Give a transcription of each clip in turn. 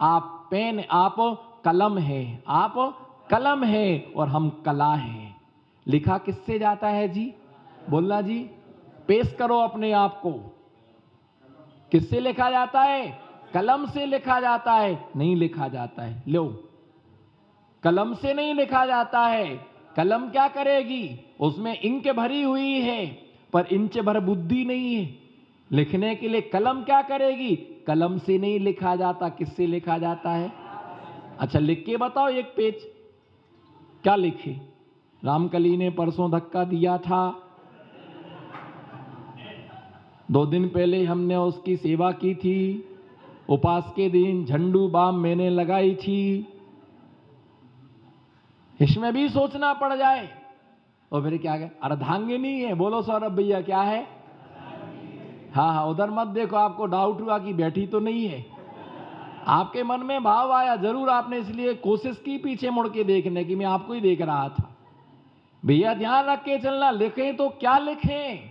आप पेन, आप कलम है, आप कलम है और हम कला हैं। लिखा किससे जाता है जी? बोलना जी, पेश करो अपने आप को। किससे लिखा जाता है? कलम से लिखा जाता है, नहीं लिखा जाता है। लो, कलम से नहीं लिखा जाता है। कलम क्या करेगी? उसमें इंक भरी हुई है, पर इंच भर बुद्धि नहीं है। लिखने के लिए कलम क्या करेगी? कलम से नहीं लिखा जाता, किससे लिखा जाता है? अच्छा, लिख के बताओ एक पेज, क्या लिखे? रामकली ने परसों धक्का दिया था, 2 दिन पहले हमने उसकी सेवा की थी, उपास के दिन झंडू बाम मैंने लगाई थी। इसमें भी सोचना पड़ जाए। और फिर क्या है? अर्धांगिनी है। बोलो सौरभ भैया, क्या है? हाँ हाँ, उधर मत देखो, आपको डाउट हुआ कि बैठी तो नहीं है। आपके मन में भाव आया जरूर, आपने इसलिए कोशिश की पीछे मुड़ के देखने की, मैं आपको ही देख रहा था। भैया ध्यान रख के चलना, लिखें तो क्या लिखें?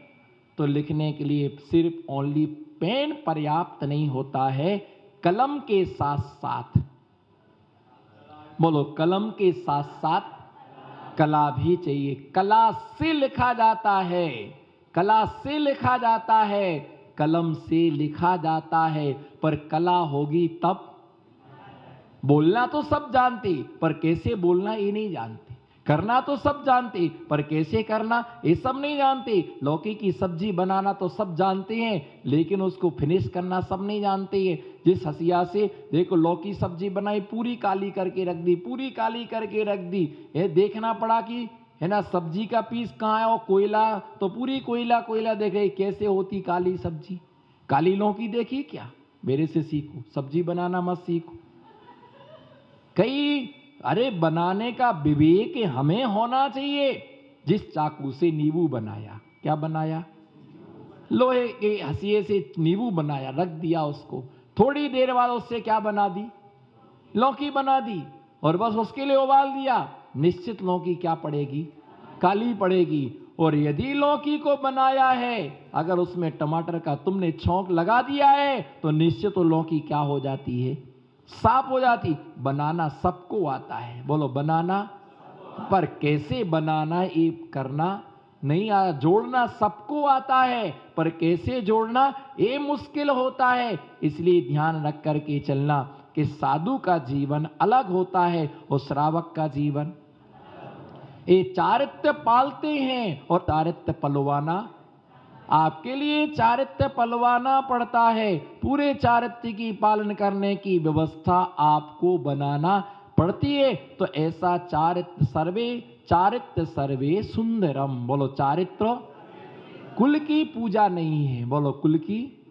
तो लिखने के लिए सिर्फ ओनली पेन पर्याप्त नहीं होता है, कलम के साथ साथ, बोलो, कलम के साथ साथ कला भी चाहिए। कला से लिखा जाता है, कला से लिखा जाता है, कलम से लिखा जाता है, पर कला होगी तब। बोलना तो सब जानते, पर कैसे बोलना ये नहीं जानते। करना तो सब जानते, पर कैसे करना ये सब नहीं जानते। लौकी की सब्जी बनाना तो सब जानते हैं, लेकिन उसको फिनिश करना सब नहीं जानते हैं। जिस हसिया से देखो लौकी सब्जी बनाई, पूरी काली करके रख दी, पूरी काली करके रख दी। ये देखना पड़ा कि है ना, सब्जी का पीस कहाँ है, और कोयला तो पूरी कोयला कोयला देख रही, कैसे होती काली सब्जी। काली लौकी देखी क्या? मेरे से सीखो, सब्जी बनाना मत सीखो। कई, अरे बनाने का विवेक हमें होना चाहिए। जिस चाकू से नींबू बनाया, क्या बनाया? लोहे के हंसिए से नींबू बनाया, रख दिया उसको, थोड़ी देर बाद उससे क्या बना दी? लौकी बना दी, और बस उसके लिए उबाल दिया। निश्चित लौकी क्या पड़ेगी? काली पड़ेगी। और यदि लौकी को बनाया है, अगर उसमें टमाटर का तुमने छौंक लगा दिया है, तो निश्चित तो लौकी क्या हो जाती है? साफ हो जाती। बनाना सबको आता है, बोलो बनाना, पर कैसे बनाना ये करना नहीं आया। जोड़ना सबको आता है, पर कैसे जोड़ना ये मुश्किल होता है। इसलिए ध्यान रख करके चलना कि साधु का जीवन अलग होता है और श्रावक का जीवन। ये चारित्र्य पालते हैं और चारित्र्य पलवाना। आपके लिए चारित्र्य पलवाना पड़ता है, पूरे चारित्र्य की पालन करने की व्यवस्था आपको बनाना पड़ती है। तो ऐसा चारित्र्य सर्वे सुंदरम, बोलो चारित्र्य। कुल की पूजा नहीं है, बोलो कुल की,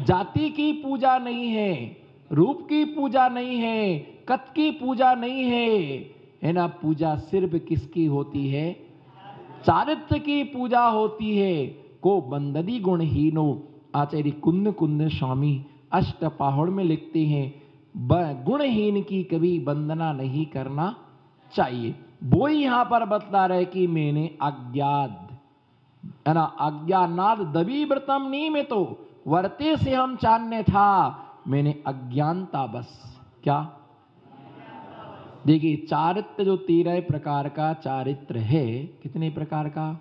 जाति की पूजा नहीं है, रूप की पूजा नहीं है, कद की पूजा नहीं है ना। पूजा सिर्फ किसकी होती है? चारित्र्य की पूजा होती है। को बंददी गुणहीनो, आचार्य कुंद कुंद स्वामी अष्टपाहुड़ में लिखते हैं, गुणहीन की कभी वंदना नहीं करना चाहिए। वो यहां पर बतला रहे कि मैंने अज्ञात, है ना, अज्ञानाद दबी व्रतम नियमितो, वर्ते से हम चान्य था, मैंने अज्ञानता बस। क्या? देखिए चारित्र्य जो 13 प्रकार का चारित्र्य है, कितने प्रकार का?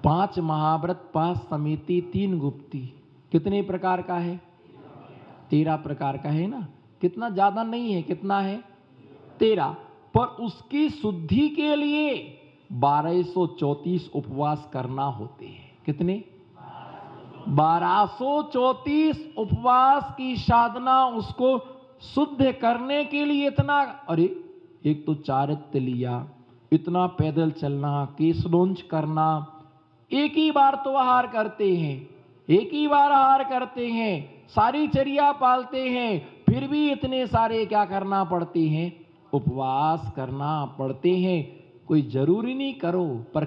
5 महाव्रत, 5 समिति, 3 गुप्ती, कितने प्रकार का है? 13 प्रकार का है ना। कितना ज्यादा नहीं है, कितना है? 13। पर उसकी शुद्धि के लिए 1234 उपवास करना होते हैं। कितने? 1234 उपवास की साधना, उसको शुद्ध करने के लिए इतना। अरे एक तो चारित्र्य लिया, इतना पैदल चलना, केशरोंच करना, एक ही बार तो आहार करते हैं, एक ही बार आहार करते हैं, सारी चर्या पालते हैं, फिर भी इतने सारे क्या करना पड़ते हैं? उपवास करना पड़ते हैं। कोई जरूरी नहीं करो, पर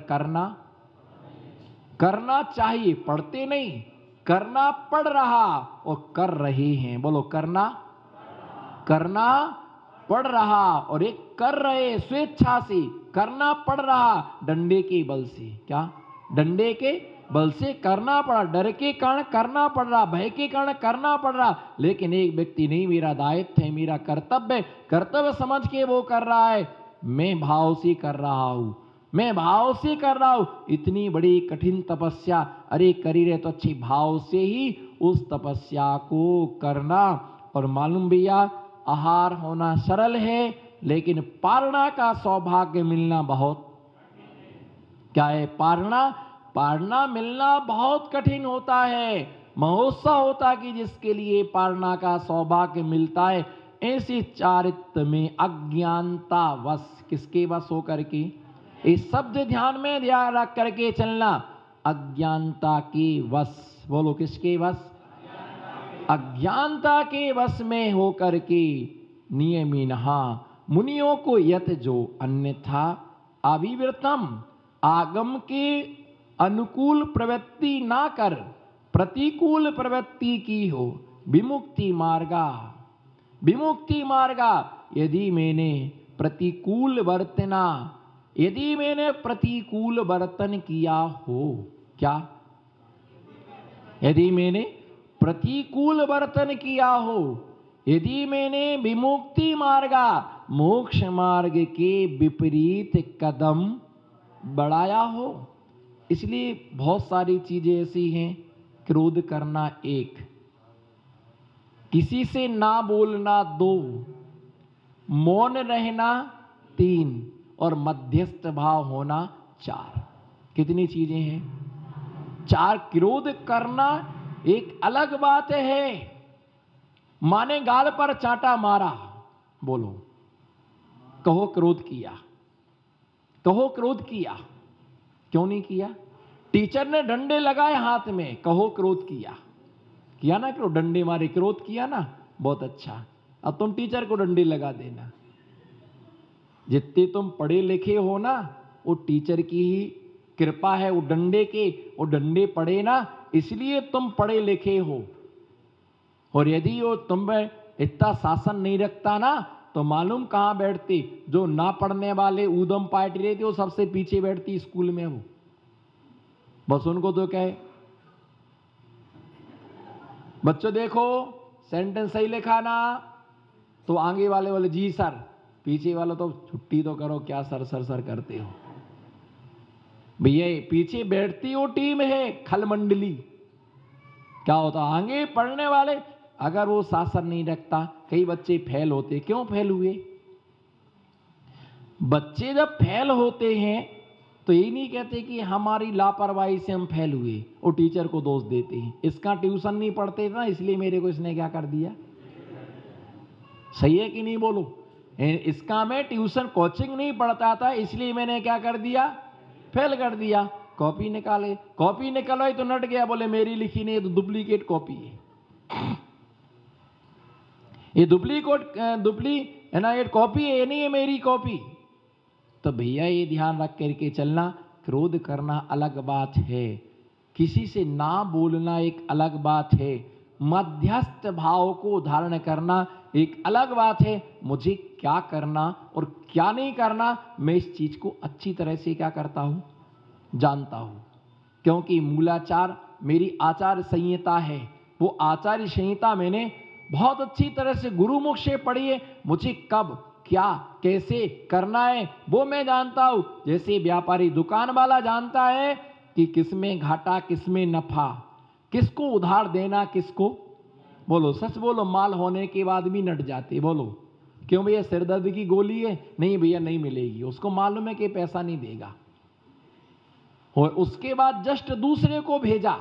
करना चाहिए, पढ़ते नहीं, करना पड़ रहा और कर रहे हैं। बोलो करना पड़ रहा और एक कर रहे, स्वेच्छा से करना पड़ रहा, डंडे के बल से। क्या? डंडे के बल से करना पड़ा, डर के कारण करना पड़ रहा, भय के कारण करना पड़ रहा, लेकिन एक व्यक्ति नहीं, मेरा दायित्व है, मेरा कर्तव्य, कर्तव्य समझ के वो कर रहा है, मैं भाव से कर रहा हूं, मैं भाव से कर रहा हूं। इतनी बड़ी कठिन तपस्या, अरे करी रहे तो अच्छी भाव से ही उस तपस्या को करना। और मालूम भैया, आहार होना सरल है, लेकिन पारणा का सौभाग्य मिलना बहुत, क्या है पारणा, पारणा मिलना बहुत कठिन होता है। महोत्सव होता कि जिसके लिए पारणा का सौभाग्य मिलता है। ऐसे चारित्र में अज्ञानता वश, किसके वश होकर के, इस शब्द ध्यान में ध्यान रख करके चलना, अज्ञानता के वश, बोलो किसके वश, अज्ञानता के वश में होकर के नियमिनहा मुनियों को यत जो अन्यथा अविवृतम, आगम के अनुकूल प्रवृत्ति ना कर प्रतिकूल प्रवृत्ति की हो, विमुक्ति मार्गा, विमुक्ति मार्गा। यदि मैंने प्रतिकूल वर्तना, यदि मैंने प्रतिकूल वर्तन किया हो, क्या, यदि मैंने प्रतिकूल वर्तन किया हो, यदि मैंने विमुक्ति मार्गा, मोक्ष मार्ग के विपरीत कदम बढ़ाया हो। इसलिए बहुत सारी चीजें ऐसी हैं, क्रोध करना एक, किसी से ना बोलना दो, मौन रहना तीन, और मध्यस्थ भाव होना चार। कितनी चीजें हैं, चार। क्रोध करना एक अलग बात है, माने गाल पर चांटा मारा, बोलो कहो क्रोध किया, कहो क्रोध किया, क्यों नहीं किया। टीचर ने डंडे लगाए हाथ में, कहो क्रोध किया, किया ना, क्रोध, डंडे मारे क्रोध किया ना, बहुत अच्छा। अब तुम टीचर को डंडे लगा देना, जितने तुम पढ़े लिखे हो ना, वो टीचर की ही कृपा है, वो डंडे के, वो डंडे पड़े ना, इसलिए तुम पढ़े लिखे हो। और यदि वो तुम में इतना शासन नहीं रखता ना, तो मालूम कहां बैठती, जो ना पढ़ने वाले ऊधम पार्टी रहती, वो सबसे पीछे बैठती स्कूल में, वो बस उनको तो कहे बच्चों देखो सेंटेंस सही लिखा ना, तो आगे वाले बोले जी सर, पीछे वाला तो छुट्टी तो करो, क्या सर सर सर करते हो भैया। पीछे बैठती वो टीम है खल मंडली, क्या होता आगे पढ़ने वाले, अगर वो शासन नहीं रखता, कई बच्चे फेल होते। क्यों फेल हुए, बच्चे जब फेल होते हैं तो ये नहीं कहते कि हमारी लापरवाही से हम फेल हुए, वो टीचर को दोष देते हैं, इसका ट्यूशन नहीं पढ़ते था इसलिए मेरे को इसने क्या कर दिया। सही है कि नहीं बोलो, इसका मैं ट्यूशन कोचिंग नहीं पढ़ता था इसलिए मैंने क्या कर दिया, फेल कर दिया। कॉपी निकाले, कॉपी निकलवाई तो नट गया, बोले मेरी लिखी नहीं, तो डुप्लीकेट कॉपी है, ये डुप्लीकेट कॉपी है, ये नहीं है मेरी कॉपी। तो भैया ये ध्यान रख करके चलना, क्रोध करना अलग बात है, किसी से ना बोलना एक अलग बात है, मध्यस्थ भाव को धारण करना एक अलग बात है। मुझे क्या करना और क्या नहीं करना, मैं इस चीज को अच्छी तरह से क्या करता हूं, जानता हूं, क्योंकि मूलाचार मेरी आचार संहिता है, वो आचार्य संहिता मैंने बहुत अच्छी तरह से गुरुमुख से पढ़ी है। मुझे कब क्या कैसे करना है वो मैं जानता हूं। जैसे व्यापारी दुकान वाला जानता है कि किसमें घाटा किसमें नफा, किसको उधार देना किसको, बोलो सच बोलो, माल होने के बाद भी नट जाते, बोलो क्यों भैया, सिरदर्द की गोली है, नहीं भैया नहीं मिलेगी, उसको मालूम है कि पैसा नहीं देगा, और उसके बाद जस्ट दूसरे को भेजा,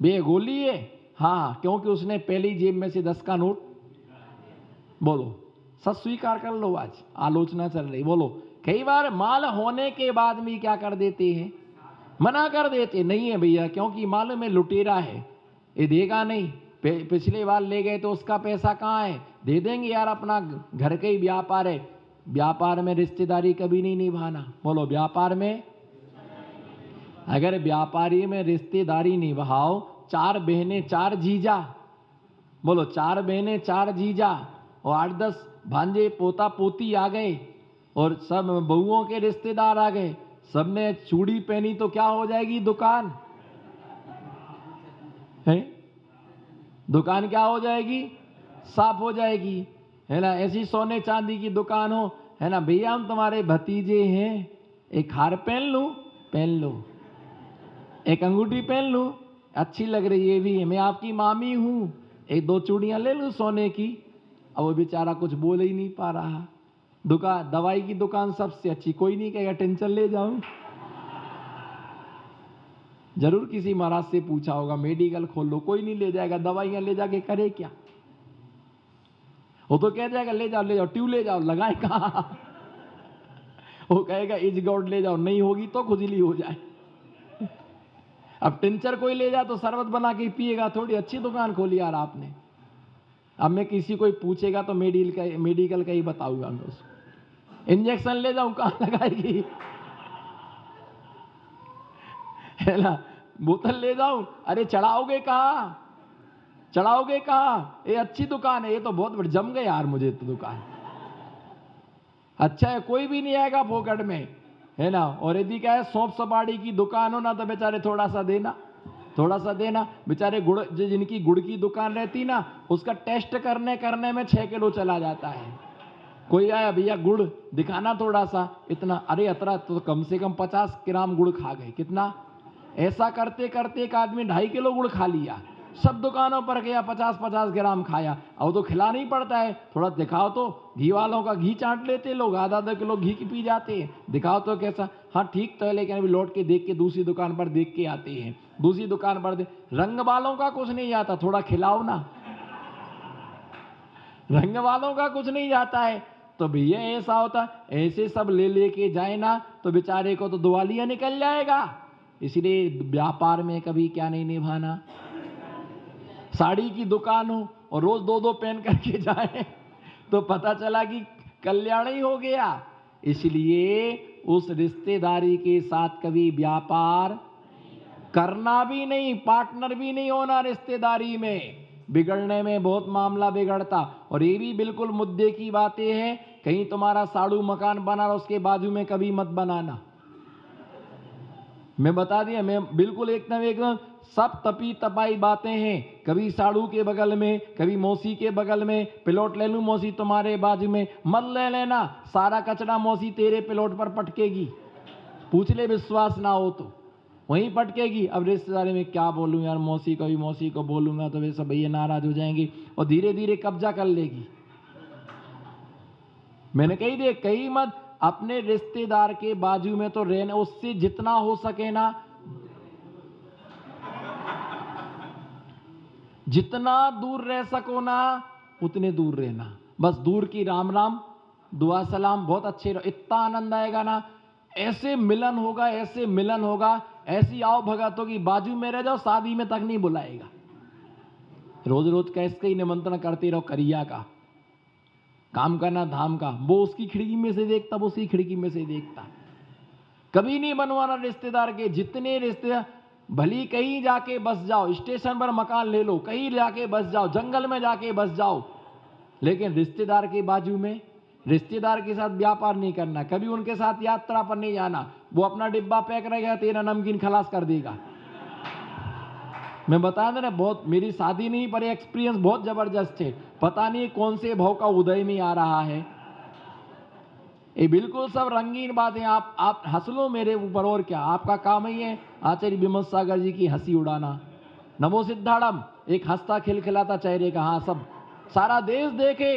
भैया गोली है, हाँ, क्योंकि उसने पहली जेब में से 10 का नोट, बोलो सच स्वीकार कर लो, आज आलोचना चल रही, बोलो कई बार माल होने के बाद भी क्या कर देते हैं, मना कर देते, नहीं है भैया क्योंकि मालूम है लुटेरा है, ये देगा नहीं, पिछले बार ले गए तो उसका पैसा कहाँ है, दे देंगे यार, अपना घर का ही व्यापार है, व्यापार में रिश्तेदारी कभी नहीं निभाना, बोलो व्यापार में अगर व्यापारी में रिश्तेदारी निभाओ, 4 बहनें 4 जीजा, बोलो 4 बहनें 4 जीजा, और 8-10 भांजे पोता पोती आ गए, और सब बहुओं के रिश्तेदार आ गए, सबने चूड़ी पहनी तो क्या हो जाएगी दुकान है? दुकान क्या हो जाएगी? साफ हो जाएगी, है ना। ऐसी सोने चांदी की दुकान हो, है ना, भैया हम तुम्हारे भतीजे हैं, एक हार पहन लूं, पहन लो, एक अंगूठी पहन लूं, अच्छी लग रही है भी, मैं आपकी मामी हूं, एक दो चूड़ियां ले लूं सोने की। अब वो बेचारा कुछ बोल ही नहीं पा रहा। दुकान, दवाई की दुकान सबसे अच्छी, कोई नहीं कहेगा टेंशन ले जाऊं। जरूर किसी महाराज से पूछा होगा मेडिकल खोल लो, कोई नहीं ले जाएगा, दवाइयां ले जाके करे क्या? वो तो कह जाएगा ले जाओ ले जाओ, ट्यूब ले जाओ, लगाए कहां? वो कहेगा इजगौड ले जाओ, नहीं होगी तो खुजली हो जाए। अब टिंचर कोई ले जाए तो शरबत बना के पिएगा थोड़ी, अच्छी दुकान खोली यार आपने। अब मैं किसी कोई पूछेगा तो मेडिकल का ही बताऊंगा मैं उसको। इंजेक्शन ले जाऊं, कहां लगाएगी? है ना। बोतल ले जाऊं, अरे चढ़ाओगे कहां? चढ़ाओगे कहां? ये अच्छी दुकान है, ये तो बहुत बड़ी जम गई यार मुझे तो दुकान। अच्छा है, कोई भी नहीं आएगा फोकट में, है ना। और यदि क्या है सौंप सपाड़ी की दुकान हो ना तो बेचारे थोड़ा सा देना, थोड़ा सा देना। बेचारे गुड़, जिनकी गुड़ की दुकान रहती ना, उसका टेस्ट करने में 6 किलो चला जाता है। कोई आया भैया गुड़ दिखाना थोड़ा सा, इतना, अरे अतरा तो कम से कम 50 ग्राम गुड़ खा गए। कितना? ऐसा करते करते एक आदमी 2.5 किलो गुड़ खा लिया। सब दुकानों पर गया, 50-50 ग्राम खाया। अब तो खिलाना ही पड़ता है, थोड़ा दिखाओ तो। घी वालों का घी चाट लेते लोग, आधा किलो घी की पी जाते हैं। दिखाओ तो कैसा, हाँ ठीक तो है, लेकिन अभी लौट के देख के दूसरी दुकान पर देख के आते हैं। दूसरी दुकान पर रंग वालों का कुछ नहीं जाता, थोड़ा खिलाओ ना। रंग वालों का कुछ नहीं जाता है। तो भैया ऐसा होता, ऐसे सब ले लेके जाए ना तो बेचारे को तो दिवालिया निकल जाएगा। इसलिए व्यापार में कभी क्या नहीं निभाना। साड़ी की दुकान हो और रोज 2-2 पहन करके जाए तो पता चला कि कल्याण ही हो गया। इसलिए उस रिश्तेदारी के साथ कभी व्यापार करना भी नहीं, पार्टनर भी नहीं होना रिश्तेदारी में। बिगड़ने में बहुत मामला बिगड़ता। और ये भी बिल्कुल मुद्दे की बातें हैं, कहीं तुम्हारा साड़ू मकान बना और उसके बाजू में कभी मत बनाना। मैं बता दिया, मैं बिल्कुल एकदम सब तपी तपाई बातें हैं। कभी साड़ू के बगल में, कभी मौसी के बगल में, प्लॉट ले लूं मौसी तुम्हारे बाजू में, मत ले लेना, सारा कचरा मौसी तेरे प्लॉट पर पटकेगी। पूछ ले, विश्वास ना हो तो वहीं पटकेगी। अब रिश्तेदारी में क्या बोलूं यार, मौसी को बोलूंगा तो वे सब भैया नाराज हो जाएंगे और धीरे धीरे कब्जा कर लेगी। मैंने कही मत, अपने रिश्तेदार के बाजू में तो रहना, उससे जितना हो सके ना, जितना दूर रह सको ना उतने दूर रहना। बस दूर की राम राम दुआ सलाम, बहुत अच्छे रहो, इतना आनंद आएगा ना। ऐसे मिलन होगा, ऐसे मिलन होगा, ऐसी आओ भगत होगी, बाजू में रह जाओ, शादी में तक नहीं बुलाएगा। रोज रोज कैसे ही निमंत्रण करते रहो, करिया का काम करना, धाम का, वो उसकी खिड़की में से देखता, वो उसकी खिड़की में से देखता। कभी नहीं बनवाना रिश्तेदार के। जितने रिश्तेदार, भली कहीं जाके बस जाओ, स्टेशन पर मकान ले लो, कहीं जाके बस जाओ, जंगल में जाके बस जाओ, लेकिन रिश्तेदार के बाजू में, रिश्तेदार के साथ व्यापार नहीं करना। कभी उनके साथ यात्रा पर नहीं जाना। वो अपना डिब्बा पैक रहेगा, तेरा नमकीन खलास कर देगा। मैं बता दे ना, बहुत, मेरी शादी नहीं पर एक्सपीरियंस बहुत जबरदस्त है। पता नहीं कौन से भाव का उदय में आ रहा है। ये बिल्कुल सब रंगीन बातें। आप हंस लो मेरे ऊपर, और क्या, आपका काम ही है आचार्य विमल सागर जी की हंसी उड़ाना। नमो सिद्धाड़म, एक हंसता खिलखिलाता चेहरे का, हाँ सब सारा देश देखे।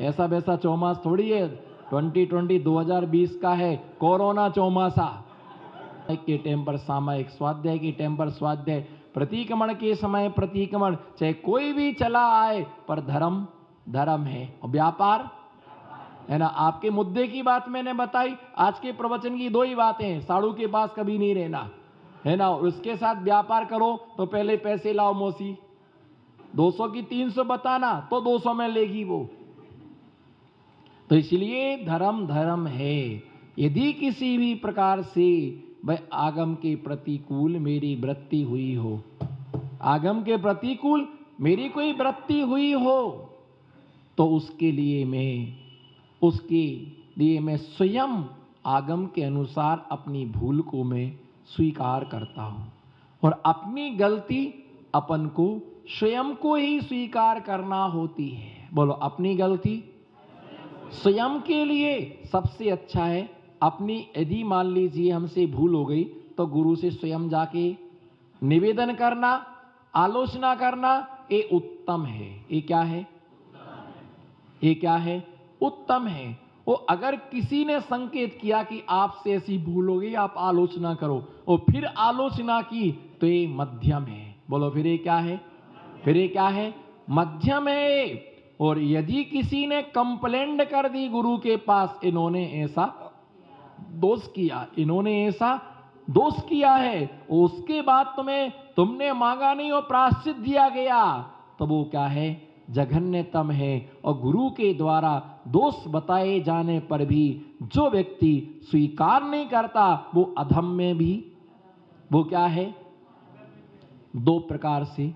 ऐसा वैसा चौमास थोड़ी है, 2020 का है कोरोना चौमासा। के टाइम पर सामयिक स्वाध्याय, के टाइम पर स्वाध्याय, प्रतिक्रमण के समय प्रतिक्रमण, चाहे कोई भी चला आए, पर धर्म धर्म है और व्यापार है ना। आपके मुद्दे की बात मैंने बताई, आज के प्रवचन की 2 ही बातें हैं। साड़ू के पास कभी नहीं रहना, है ना। उसके साथ व्यापार करो तो पहले पैसे लाओ मौसी, 200 की 300 बताना तो 200 में लेगी वो। तो इसलिए धर्म धर्म है। यदि किसी भी प्रकार से वह आगम के प्रतिकूल मेरी वृत्ति हुई हो, आगम के प्रतिकूल मेरी कोई वृत्ति हुई हो, तो उसके लिए मैं स्वयं आगम के अनुसार अपनी भूल को मैं स्वीकार करता हूं और अपनी गलती अपन को स्वयं को ही स्वीकार करना होती है। बोलो, अपनी गलती स्वयं के लिए सबसे अच्छा है। अपनी यदि मान लीजिए हमसे भूल हो गई तो गुरु से स्वयं जाके निवेदन करना, आलोचना करना, ये उत्तम है। ये क्या है? ये क्या है? उत्तम है। वो अगर किसी ने संकेत किया कि आपसे ऐसी भूल हो गई, आप आलोचना करो, और फिर आलोचना की, तो ये मध्यम है। बोलो, फिर ये क्या है? फिर ये क्या है? मध्यम है। और यदि किसी ने कंप्लेंट कर दी गुरु के पास, इन्होंने ऐसा दोष किया, इन्होंने ऐसा दोष किया है, उसके बाद तुमने मांगा नहीं और प्रायश्चित दिया गया, तो वो क्या है? जघन्यतम है। और गुरु के द्वारा दोष बताए जाने पर भी जो व्यक्ति स्वीकार नहीं करता, वो अधम में भी, वो क्या है? दो प्रकार से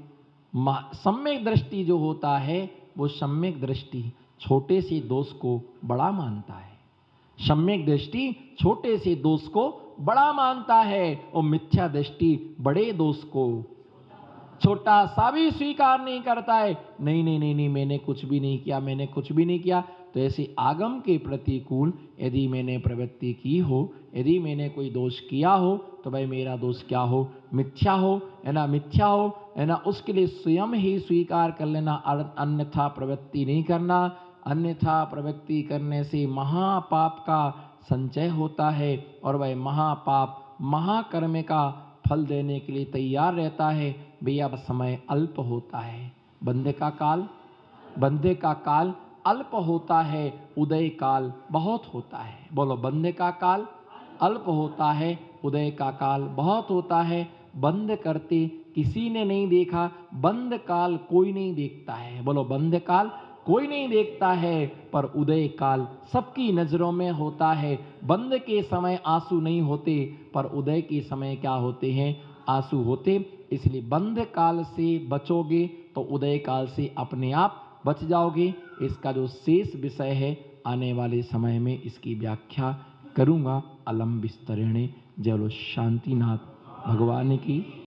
सम्यक दृष्टि जो होता है, वो सम्यक दृष्टि छोटे से दोष को बड़ा मानता है। सम्यक दृष्टि छोटे से दोष को बड़ा मानता है और मिथ्या दृष्टि बड़े दोष को छोटा सा भी स्वीकार नहीं करता है। नहीं नहीं नहीं नहीं, मैंने कुछ भी नहीं किया, मैंने कुछ भी नहीं किया। तो ऐसे आगम के प्रतिकूल यदि मैंने प्रवृत्ति की हो, यदि मैंने कोई दोष किया हो, तो भाई मेरा दोष क्या हो? मिथ्या हो, है ना? मिथ्या हो, है ना? उसके लिए स्वयं ही स्वीकार कर लेना, अन्यथा प्रवृत्ति नहीं करना। अन्यथा प्रवृत्ति करने से महापाप का संचय होता है और वह महापाप महाकर्म का फल देने के लिए तैयार रहता है। भैया समय अल्प होता है, बंदे का काल अल्प होता है, उदय काल बहुत होता है। बोलो, बंदे का काल अल्प होता है, उदय का काल बहुत होता है। बंद करते किसी ने नहीं देखा, बंद काल कोई नहीं देखता है। बोलो, बंद काल कोई नहीं देखता है, पर उदय काल सबकी नजरों में होता है। बंद के समय आंसू नहीं होते, पर उदय के समय क्या होते हैं? आंसू होते। इसलिए बंद काल से बचोगे तो उदय काल से अपने आप बच जाओगे। इसका जो शेष विषय है, आने वाले समय में इसकी व्याख्या करूंगा अलम विस्तरेणे। जय बोलो शांतिनाथ भगवान की।